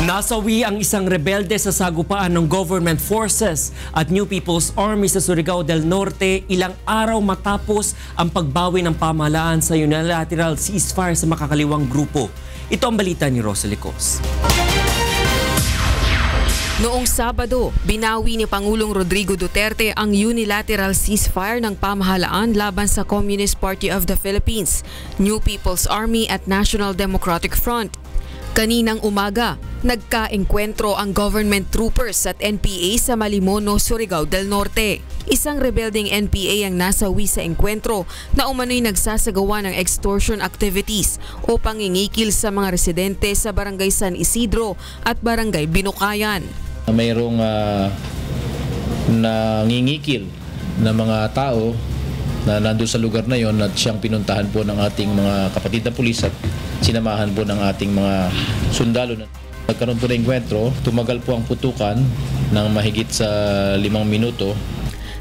Nasawi ang isang rebelde sa sagupaan ng government forces at New People's Army sa Surigao del Norte ilang araw matapos ang pagbawi ng pamahalaan sa unilateral ceasefire sa makakaliwang grupo. Ito ang balita ni Rosalie Cos. Noong Sabado, binawi ni Pangulong Rodrigo Duterte ang unilateral ceasefire ng pamahalaan laban sa Communist Party of the Philippines, New People's Army at National Democratic Front. Kaninang umaga, nagka-engkwentro ang government troopers at NPA sa Malimono, Surigao del Norte. Isang rebelding NPA ang nasawi sa engkwentro na umano'y nagsasagawa ng extortion activities o pangingikil sa mga residente sa Barangay San Isidro at Barangay Binukayan. Mayroong nangingikil na mga tao na nandun sa lugar na yon at siyang pinuntahan po ng ating mga kapatid na pulis at sinamahan po ng ating mga sundalo. Nagkaroon po ng engkwentro, tumagal po ang putukan ng mahigit sa 5 minuto.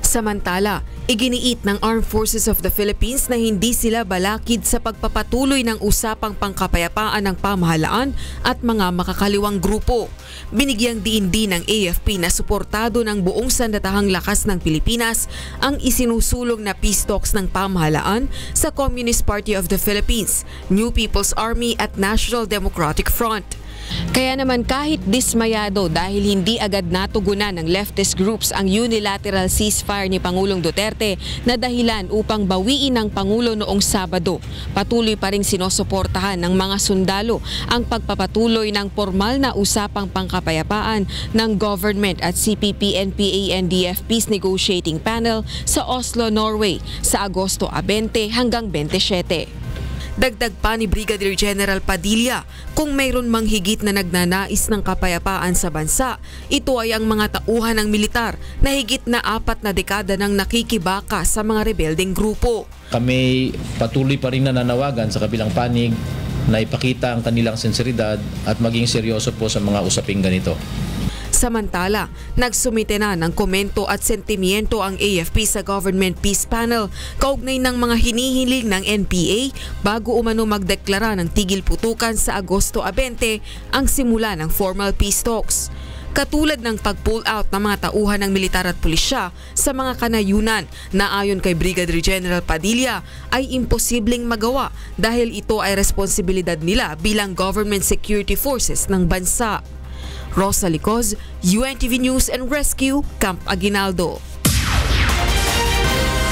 Samantala, iginiit ng Armed Forces of the Philippines na hindi sila balakid sa pagpapatuloy ng usapang pangkapayapaan ng pamahalaan at mga makakaliwang grupo. Binigyang diin din ng AFP na suportado ng buong sandatahang lakas ng Pilipinas ang isinusulong na peace talks ng pamahalaan sa Communist Party of the Philippines, New People's Army at National Democratic Front. Kaya naman kahit dismayado dahil hindi agad natugunan ng leftist groups ang unilateral ceasefire ni Pangulong Duterte na dahilan upang bawiin ng Pangulo noong Sabado, patuloy pa ring sinusuportahan ng mga sundalo ang pagpapatuloy ng formal na usapang pangkapayapaan ng government at CPP-NPA-NDF Peace Negotiating Panel sa Oslo, Norway sa Agosto 20 hanggang 27. Dagdag pa ni Brigadier General Padilla, kung mayroon mang higit na nagnanais ng kapayapaan sa bansa, ito ay ang mga tauhan ng militar na higit na 4 na dekada nang nakikibaka sa mga rebelding grupo. Kami patuloy pa rin nananawagan sa kabilang panig na ipakita ang kanilang sinseridad at maging seryoso po sa mga usaping ganito. Samantala, nagsumite na ng komento at sentimiento ang AFP sa Government Peace Panel kaugnay ng mga hinihiling ng NPA bago umano magdeklara ng tigil putukan sa Agosto 20 ang simula ng formal peace talks. Katulad ng pag-pull out ng mga tauhan ng militar at pulisya sa mga kanayunan na ayon kay Brigadier General Padilla ay imposibleng magawa dahil ito ay responsibilidad nila bilang government security forces ng bansa. Rosalie Cos, UNTV News and Rescue, Camp Aguinaldo.